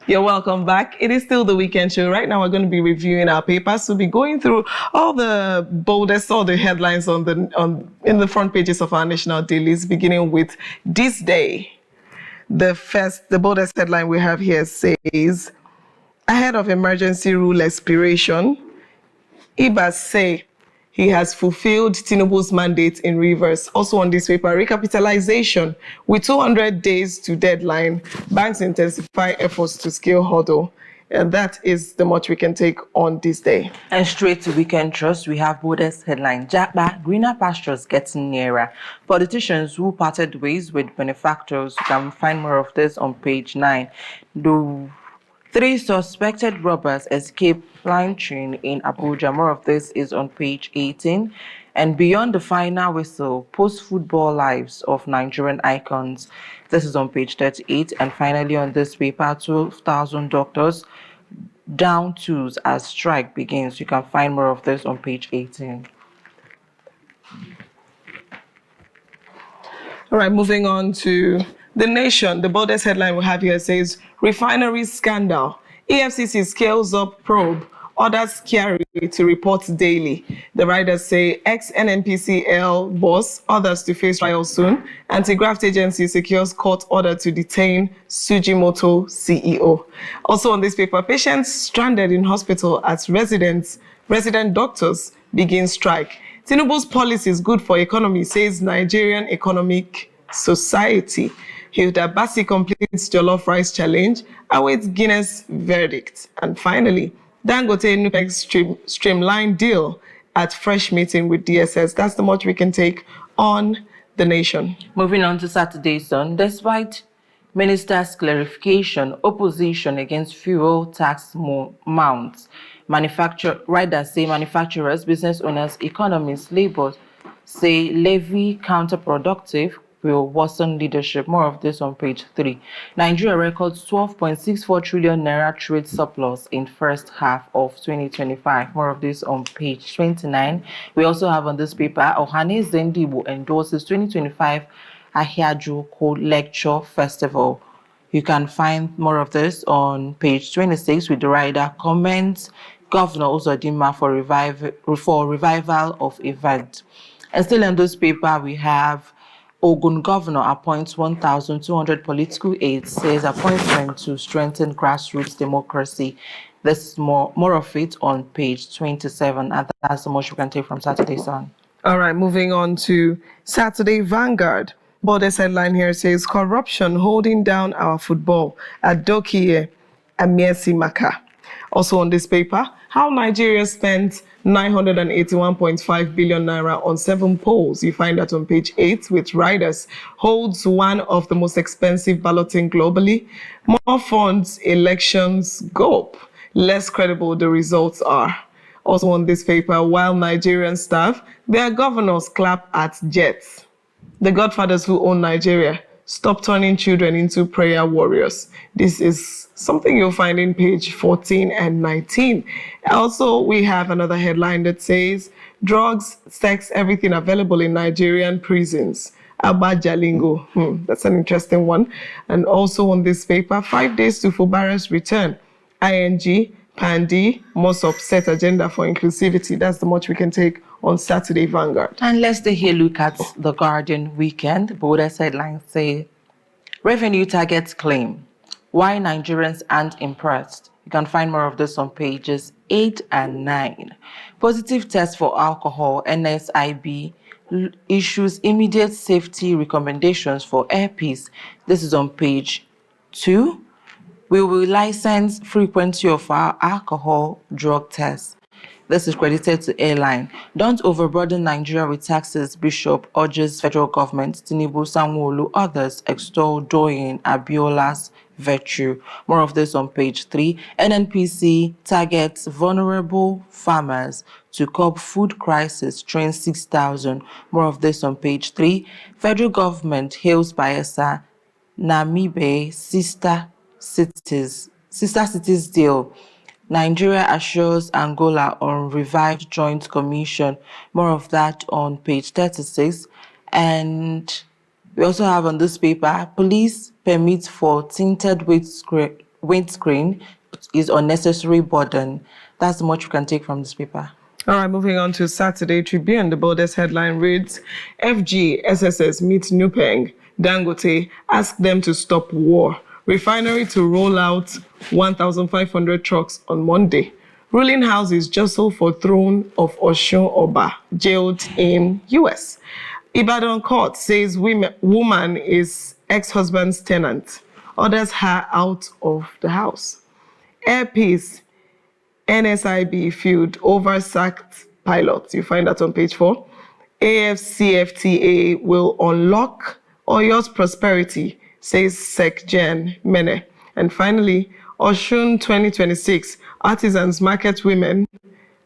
You're welcome back. It is still the weekend show. Right now, we're going to be reviewing our papers. We'll be going through all the boldest, all the headlines in the front pages of our national dailies, beginning with this day. The boldest headline we have here says, ahead of emergency rule expiration, Ibas say he has fulfilled Tinubu's mandate in Rivers. Also on this paper, recapitalization. With 200 days to deadline, banks intensify efforts to scale hurdle. And that is the much we can take on this day. And straight to Weekend Trust, we have boldest headline. Japa, greener pastures getting nearer. Politicians who parted ways with benefactors. You can find more of this on page 9. The 3 suspected robbers escaped lynching in Abuja. More of this is on page 18. And beyond the final whistle, post-football lives of Nigerian icons. This is on page 38. And finally on this paper, 12,000 doctors down tools as strike begins. You can find more of this on page 18. All right, moving on to The Nation. The boldest headline we have here says, Refineries scandal. EFCC scales up probe, orders Kyari to report daily. The writers say ex-Nnpcl boss, others to face trial soon. Anti-graft agency secures court order to detain Sujimoto CEO. Also on this paper, patients stranded in hospital as resident doctors begin strike. Tinubu's policy is good for economy, says Nigerian Economic Society. Hilda Bassi completes jollof rice challenge, awaits Guinness verdict. And finally, Dangote NewsUpdate streamlined deal at fresh meeting with DSS. That's the much we can take on The Nation. Moving on to Saturday's Sun, despite minister's clarification, opposition against fuel tax mounts. Riders say manufacturers, business owners, economists, labour say levy counterproductive will worsen leadership. More of this on page 3. Nigeria records 12.64 trillion naira trade surplus in first half of 2025. More of this on page 29. We also have on this paper, Ohane Zendibo endorses 2025 Ahiaju Lecture Festival. You can find more of this on page 26 with the rider comments Governor Uzodinma for revival of event. And still in this paper, we have Ogun Governor appoints 1,200 political aides, says appointment to strengthen grassroots democracy. This is more of it on page 27, and that's the most you can take from Saturday Sun. All right, moving on to Saturday Vanguard. Boldest headline here says, corruption holding down our football at Dokie Amiesi Maka. Also on this paper, how Nigeria spent 981.5 billion naira on 7 polls. You find that on page 8 with riders. Holds one of the most expensive balloting globally. More funds, elections go up. Less credible the results are. Also on this paper, while Nigerian staff, their governors clap at jets. The godfathers who own Nigeria, stop turning children into prayer warriors. This is something you'll find in page 14 and 19. Also, we have another headline that says, drugs, sex, everything available in Nigerian prisons. Abba Jalingo. That's an interesting one. And also on this paper, 5 days to Fubara's return. ING, Pandi, most upset agenda for inclusivity. That's the much we can take on Saturday Vanguard. And let's take a look at the Guardian weekend. Boldest headlines say, revenue targets claim. Why Nigerians aren't impressed. You can find more of this on pages 8 and 9. Positive test for alcohol. NSIB issues immediate safety recommendations for airpeace. This is on page 2. We will license frequency of our alcohol drug tests. This is credited to airline. Don't overburden Nigeria with taxes, Bishop urges federal government. Tinubu, Sanwo-Olu, others extol Doyin Abiola's virtue. More of this on page 3. NNPC targets vulnerable farmers to curb food crisis, train 6,000. More of this on page 3. Federal government hails Bayelsa, Namibe, sister cities deal. Nigeria assures Angola on revived joint commission. More of that on page 36. And we also have on this paper, police permits for tinted windscreen is unnecessary burden. That's much we can take from this paper. All right, moving on to Saturday Tribune. The boldest headline reads, FG SSS meets Nupeng. Dangote ask them to stop war. Refinery to roll out 1,500 trucks on Monday. Ruling houses jostle for throne of Osun Oba, jailed in US. Ibadan court says woman is ex-husband's tenant. Orders her out of the house. Air Peace, NSIB field over sacked pilots. You find that on page 4. AFCFTA will unlock Oyo's prosperity, says SecGen Mene. And finally, Osun 2026, artisans, market women,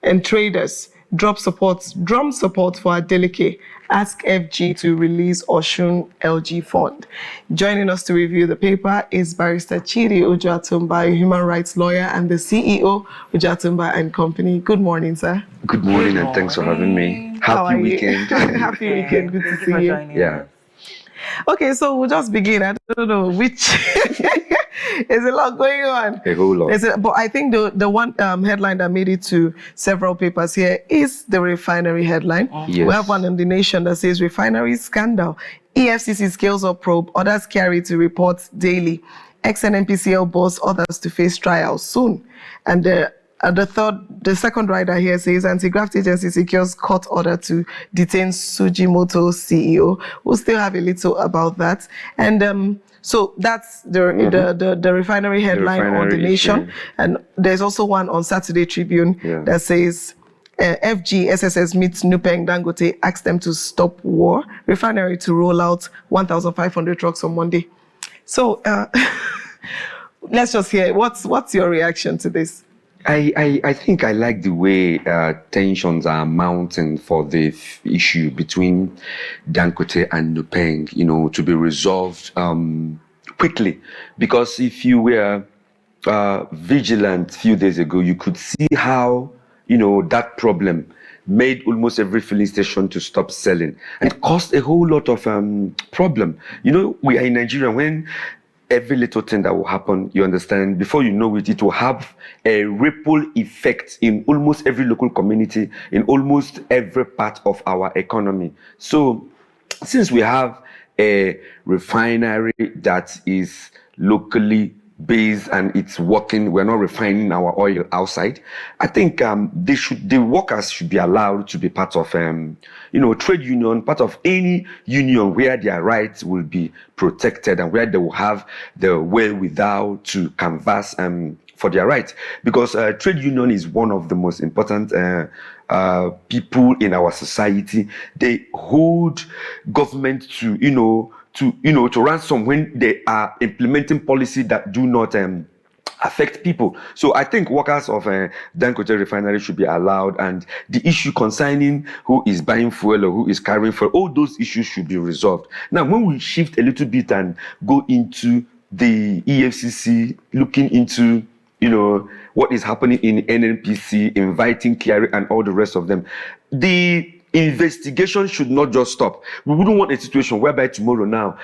and traders drum support for Adeleke. Ask FG to release Osun LG Fund. Joining us to review the paper is Barrister Chidi Ujoatumba, a human rights lawyer and the CEO, Ujoatumba and Company. Good morning, sir. Good morning, and thanks for having me. Happy weekend. Happy weekend. Good to see you. Yeah. Okay, so we'll just begin. I don't know which. There's a lot going on. A whole lot. But I think the one headline that made it to several papers here is the refinery headline. Yes. We have one in The Nation that says refinery scandal. EFCC scales up probe, orders Kyari to report daily. Ex-Nnpcl boss others to face trial soon. And the second rider here says anti-graft agency secures court order to detain Sujimoto CEO. We'll still have a little about that. And so that's the refinery headline on The Nation. Yeah. And there's also one on Saturday Tribune that says FG SSS meets Nupeng. Dangote asks them to stop war. Refinery to roll out 1,500 trucks on Monday. So let's just hear what's your reaction to this? I think I like the way tensions are mounting for the issue between Dangote and Nupeng, to be resolved quickly. Because if you were vigilant a few days ago, you could see how, that problem made almost every filling station to stop selling and caused a whole lot of problem. We are in Nigeria. When every little thing that will happen, you understand, before you know it, it will have a ripple effect in almost every local community, in almost every part of our economy. So since we have a refinery that is locally based and it's working, we're not refining our oil outside, I think the workers should be allowed to be part of trade union, part of any union where their rights will be protected and where they will have the wherewithal to canvass for their rights. Because trade union is one of the most important people in our society. They hold government to ransom when they are implementing policy that do not affect people. So I think workers of Dangote Refinery should be allowed, and the issue concerning who is buying fuel or who is carrying fuel, all those issues should be resolved. Now, when we shift a little bit and go into the EFCC, looking into what is happening in NNPC, inviting Kyari and all the rest of them, the investigation should not just stop. We wouldn't want a situation whereby tomorrow now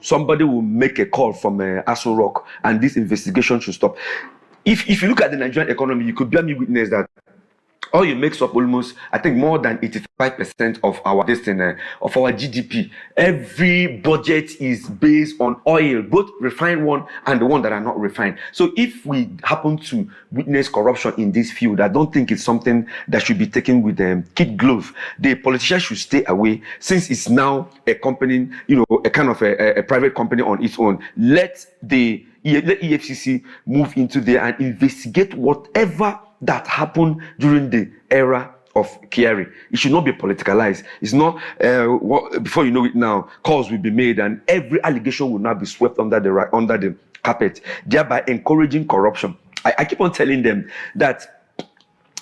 somebody will make a call from Aso Rock and this investigation should stop. If you look at the Nigerian economy, you could bear me witness that oil makes up almost, I think, more than 85% of our GDP. Every budget is based on oil, both refined one and the one that are not refined. So if we happen to witness corruption in this field, I don't think it's something that should be taken with kid glove. The politicians should stay away, since it's now a company, a kind of a private company on its own. Let EFCC move into there and investigate whatever that happened during the era of Kyari. It should not be politicalized. It's not, before you know it now, calls will be made and every allegation will now be swept under the carpet, thereby encouraging corruption. I keep on telling them that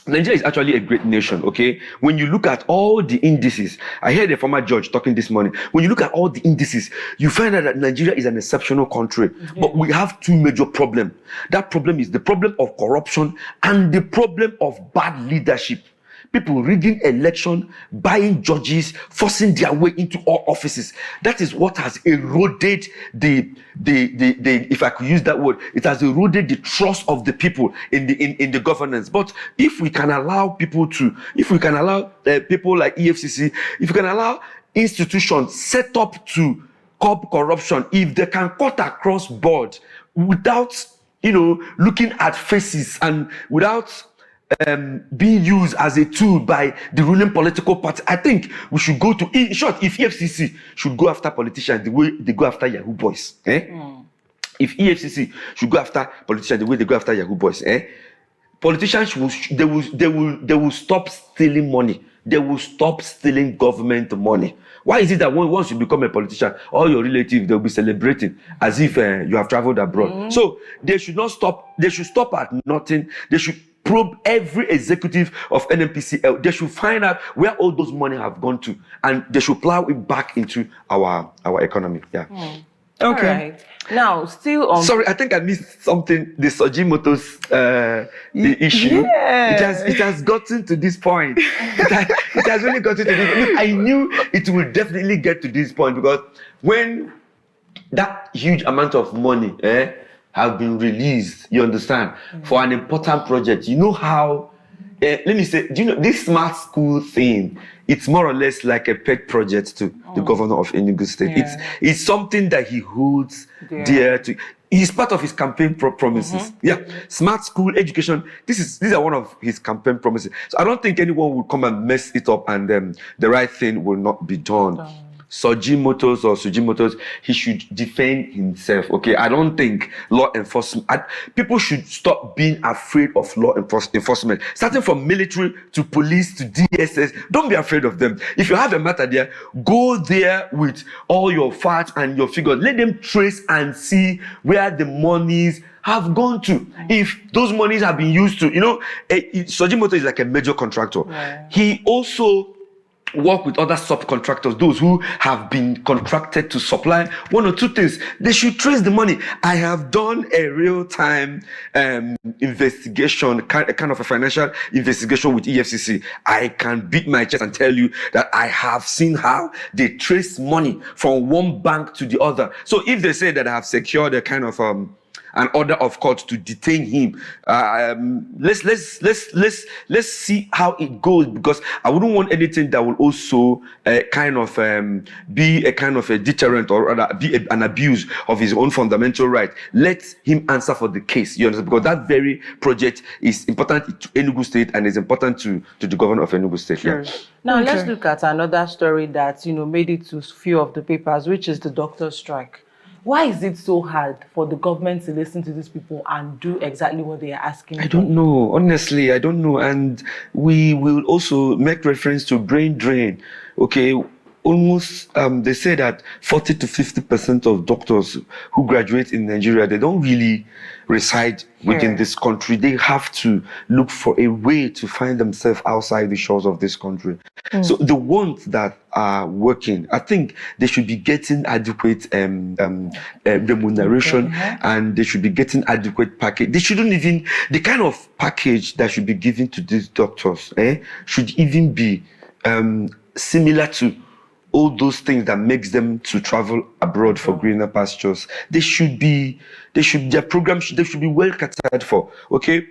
Nigeria is actually a great nation, okay? When you look at all the indices, I heard a former judge talking this morning. When you look at all the indices, you find out that Nigeria is an exceptional country. Mm-hmm. But we have two major problems. That problem is the problem of corruption and the problem of bad leadership. people rigging election, buying judges, forcing their way into all offices. That is what has eroded the if I could use that word, it has eroded the trust of the people in the governance. But if we can allow people like EFCC, if we can allow institutions set up to curb corruption, if they can cut across board without looking at faces and without being used as a tool by the ruling political party, I think we should go to, in short, if EFCC should go after politicians the way they go after Yahoo boys, if EFCC should go after politicians the way they go after Yahoo boys, politicians will stop stealing money. They will stop stealing government money. Why is it that once you become a politician, all your relatives, they'll be celebrating as if you have traveled abroad? So they should not stop. They should stop at nothing. They should probe every executive of Nnpcl. They should find out where all those money have gone to, and they should plow it back into our economy. Yeah. Okay. All right. Now, still on. Sorry, I think I missed something. The Sojimoto's the issue. Yeah. It has gotten to this point. It has really gotten to this. Look, I knew it will definitely get to this point, because when that huge amount of money have been released, you understand, for an important project, you know how. Let me say, do you know this smart school thing? It's more or less like a pet project to the governor of Enugu State. Yeah. It's something that he holds dear to. It's part of his campaign promises. Yeah, smart school education. These are one of his campaign promises. So I don't think anyone will come and mess it up, and the right thing will not be done. Sujimotos, he should defend himself. Okay, I don't think law enforcement. People should stop being afraid of law enforcement. Starting from military to police to DSS, don't be afraid of them. If you have a matter there, go there with all your facts and your figures. Let them trace and see where the monies have gone to. If those monies have been used to, Sojimoto is like a major contractor. Yeah. He also work with other subcontractors, those who have been contracted to supply one or two things. They should trace the money. I have done a real-time investigation, kind of a financial investigation with EFCC. I can beat my chest and tell you that I have seen how they trace money from one bank to the other. So if they say that I have secured a kind of an order of court to detain him, let's see how it goes, because I wouldn't want anything that will also kind of be a kind of a deterrent, or rather be an abuse of his own fundamental right. Let him answer for the case, you understand, because that very project is important to Enugu State and is important to the governor of Enugu State. Sure. Yeah. Now let's look at another story that made it to few of the papers, which is the doctor's strike. Why is it so hard for the government to listen to these people and do exactly what they are asking for? I don't know. Honestly, I don't know. And we will also make reference to brain drain. Okay, almost, they say that 40 to 50% of doctors who graduate in Nigeria, they don't really reside within this country. They have to look for a way to find themselves outside the shores of this country. So the ones that are working, I think they should be getting adequate remuneration, and they should be getting adequate package. They shouldn't even, the kind of package that should be given to these doctors should even be similar to all those things that makes them to travel abroad for greener pastures. Their program should be well catered for, okay?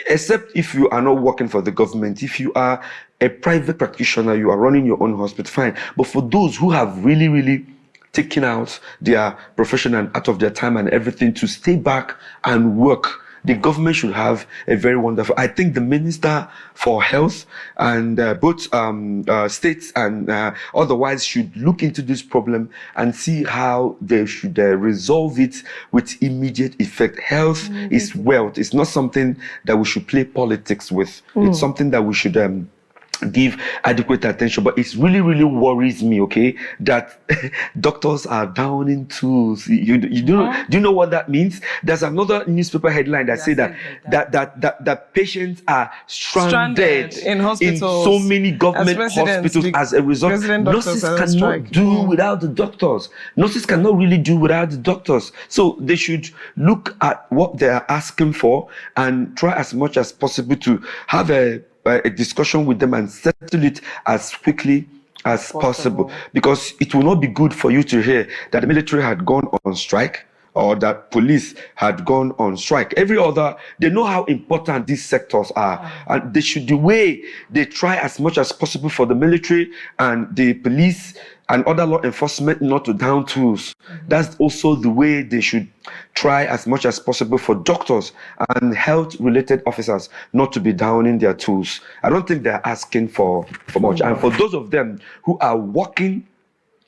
Except if you are not working for the government. If you are a private practitioner, you are running your own hospital, fine. But for those who have really, really taken out their profession and out of their time and everything to stay back and work, the government should have a very wonderful. I think the Minister for Health and both states and otherwise should look into this problem and see how they should resolve it with immediate effect. Health is wealth. It's not something that we should play politics with. It's something that we should give adequate attention. But it really, really worries me, okay, that doctors are down in tools. You do you know what that means? There's another newspaper headline that say that patients are stranded in hospitals, in so many government hospitals as a result. Nurses cannot do without the doctors. Nurses cannot really do without the doctors. So they should look at what they are asking for and try as much as possible to have a a discussion with them and settle it as quickly as possible, because it will not be good for you to hear that the military had gone on strike or that police had gone on strike. They know how important these sectors are, and the way they try as much as possible for the military and the police and other law enforcement not to down tools. That's also the way they should try as much as possible for doctors and health-related officers not to be downing their tools. I don't think they're asking for much. And for those of them who are working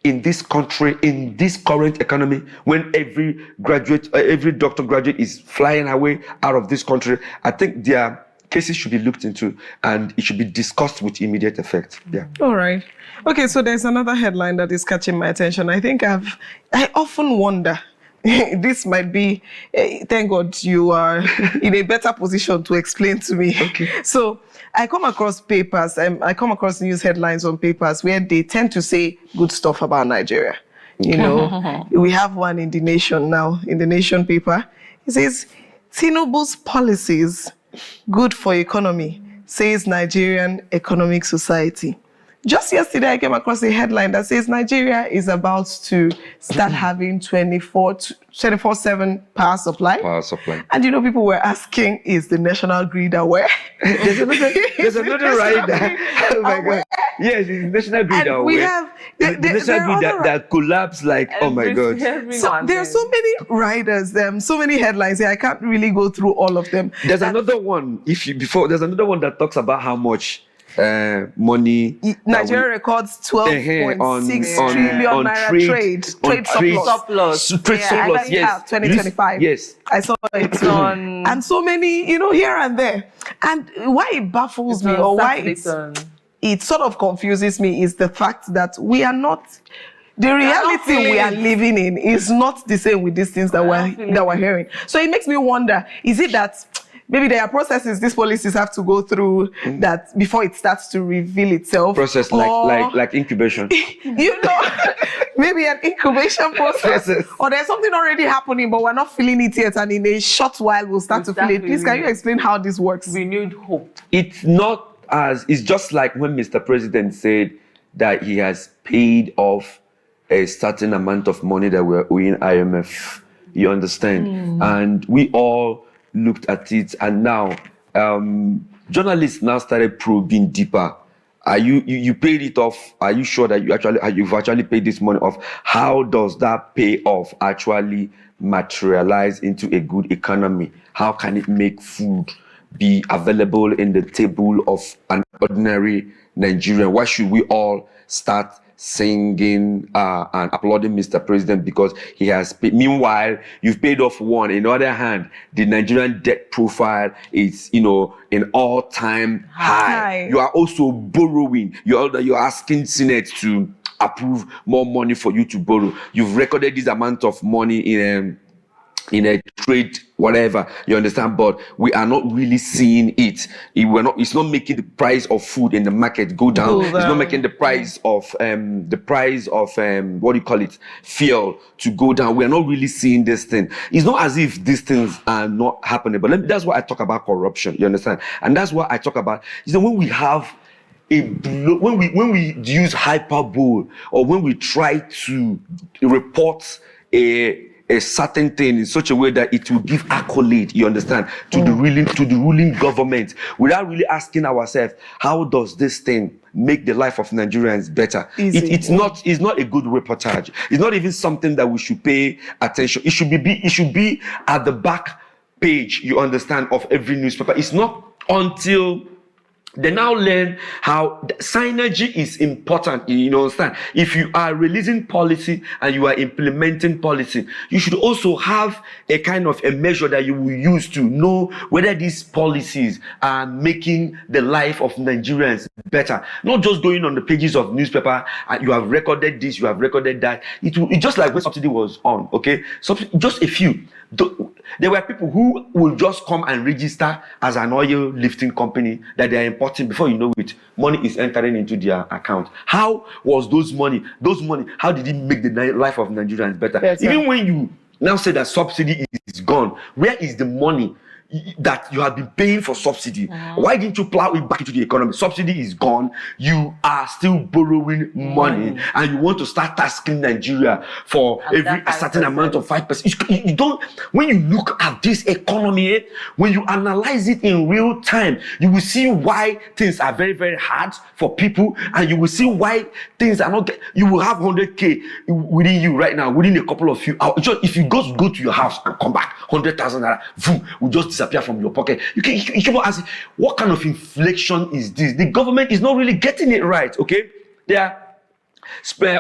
in this country, in this current economy, when every doctor graduate is flying away out of this country, I think their cases should be looked into and it should be discussed with immediate effect. Yeah. All right. Okay, so there's another headline that is catching my attention. I think I often wonder, this might be, thank God you are in a better position to explain to me. Okay. So I come across papers, I come across news headlines on papers where they tend to say good stuff about Nigeria. You know, we have one in The Nation now, in The Nation paper. It says, Tinubu's policies good for economy, says Nigerian Economic Society. Just yesterday, I came across a headline that says Nigeria is about to start having 24/7 power supply. And you know, people were asking, is the national grid aware? There's another rider. Oh my God. Yes, it's national grid aware. We have the national grid that collapsed like, oh my God. So there are so many riders, so many headlines here. I can't really go through all of them. There's another one. There's another one that talks about how much money Nigeria records 12.6 trillion naira trade surplus. Yes, 2025. Yes, I saw it on, and so many, here and there. And why it baffles me, or why it sort of confuses me, is the fact that we are not. The reality we are living in is not the same with these things that we're hearing. So it makes me wonder: is it that maybe there are processes these policies have to go through that before it starts to reveal itself? Process like incubation. Maybe an incubation process. Or there's something already happening, but we're not feeling it yet, and in a short while we'll start to feel it. Please, can you explain how this works? Renewed hope. It's just like when Mr. President said that he has paid off a certain amount of money that we're owing IMF. You understand? And we all looked at it, and now journalists now started probing deeper. Are you paid it off? Are you sure that you've actually paid this money off? How does that payoff actually materialize into a good economy? How can it make food be available in the table of an ordinary Nigerian? Why should we all start singing and applauding Mr. President because he has paid? Meanwhile, you've paid off one. On the other hand, the Nigerian debt profile is, an all-time high. You are also borrowing. You're asking Senate to approve more money for you to borrow. You've recorded this amount of money in a trade, whatever, you understand, but we are not really seeing it. It's not making the price of food in the market go down. It's not making the price of fuel to go down. We are not really seeing this thing. It's not as if these things are not happening. But that's why I talk about corruption. You understand? And that's why I talk about when we have when we use hyperbole, or when we try to report a certain thing in such a way that it will give accolade, you understand, to the ruling government, without really asking ourselves, how does this thing make the life of Nigerians better? It's not a good reportage. It's not even something that we should pay attention. It should be at the back page, you understand, of every newspaper. It's not until they now learn how synergy is important. You understand? If you are releasing policy and you are implementing policy, you should also have a kind of a measure that you will use to know whether these policies are making the life of Nigerians better. Not just going on the pages of newspaper and you have recorded this, you have recorded that. It's just like when subsidy was on, okay? Just a few. There were people who will just come and register as an oil lifting company that they are importing. Before you know it, money is entering into their account. How was those money, how did it make the life of Nigerians better? Even when you now say that subsidy is gone, where is the money that you have been paying for subsidy. Why didn't you plow it back into the economy? Subsidy is gone. You are still borrowing money, and you want to start tasking Nigeria for every a certain amount of 5%. You don't. When you look at this economy, when you analyze it in real time, you will see why things are very, very hard for people, and you will see why things are not. You will have 100K within you right now, within a couple of few hours. Just if you go to your house and come back, 100,000 naira, will just disappear from your pocket. You keep on asking, what kind of inflation is this? The government is not really getting it right. Okay, they are.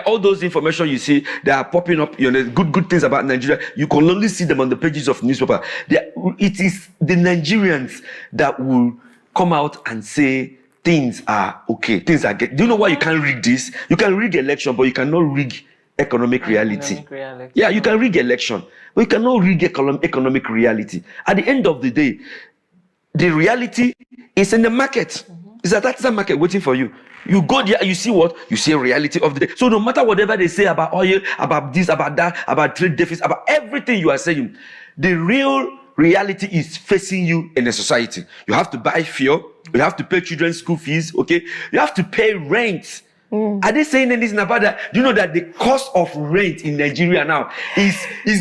All those information you see, they are popping up. Good things about Nigeria. You can only see them on the pages of newspaper. It is the Nigerians that will come out and say things are okay. Things are good. Do you know why you can't rig this? You can rig election, but you cannot rig economic reality. Yeah, you can rig election, but you cannot rig economic reality. At the end of the day, the reality is in the market. It's a tax market waiting for you. You go there, you see what? You see a reality of the day. So no matter whatever they say about oil, about this, about that, about trade deficit, about everything you are saying, the real reality is facing you in a society. You have to buy fuel. You have to pay children's school fees. Okay, you have to pay rent. Are they saying anything about that? Do you know that the cost of rent in Nigeria now is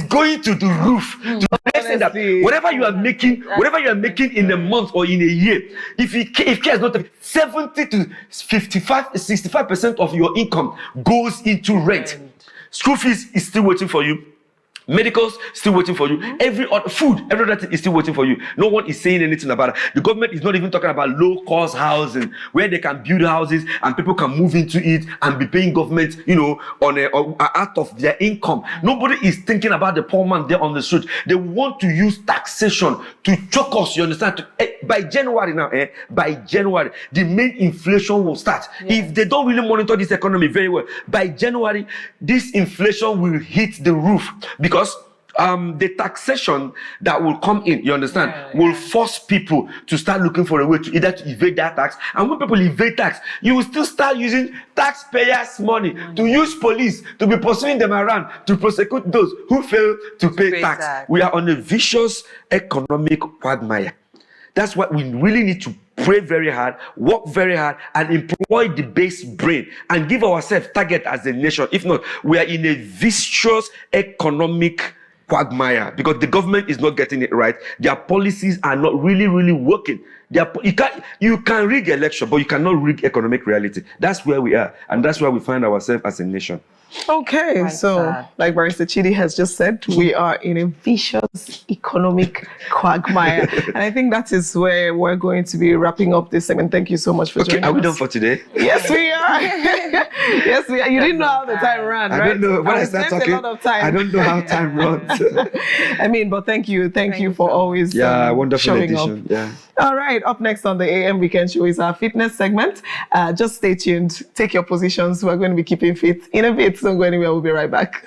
going to the roof? To the extent that whatever you are making in a month or in a year, if care is not 70 to 65% of your income goes into rent. School fees is still waiting for you. Medicals still waiting for you. Every other food, every other thing is still waiting for you. No one is saying anything about it. The government is not even talking about low-cost housing, where they can build houses and people can move into it and be paying government, on out of their income. Nobody is thinking about the poor man there on the street. They want to use taxation to choke us. You understand? By January now, the main inflation will start. If they don't really monitor this economy very well, by January, this inflation will hit the roof because the taxation that will come in, you understand, will force people to start looking for a way to either to evade that tax. And when people evade tax, you will still start using taxpayers' money to use police to be pursuing them around to prosecute those who fail to pay tax. We are on a vicious economic quagmire. That's why we really need to pray very hard, work very hard, and employ the base brain and give ourselves target as a nation. If not, we are in a vicious economic quagmire because the government is not getting it right. Their policies are not really working. You can rig election, but you cannot rig economic reality. That's where we are, and that's where we find ourselves as a nation. Okay, like Barrister Chidi has just said, we are in a vicious economic quagmire. And I think that is where we're going to be wrapping up this segment. Thank you so much for joining us. Are we done for today? Yes, we are. Yes, we are. You didn't know how the time ran, right? I don't know. When I start talking, a lot of time. I don't know how time runs. But thank you for always wonderful showing edition. up. Yeah. All right, up next on the AM Weekend Show is our fitness segment. Just stay tuned. Take your positions. We're going to be keeping fit in a bit. Don't go anywhere. We'll be right back.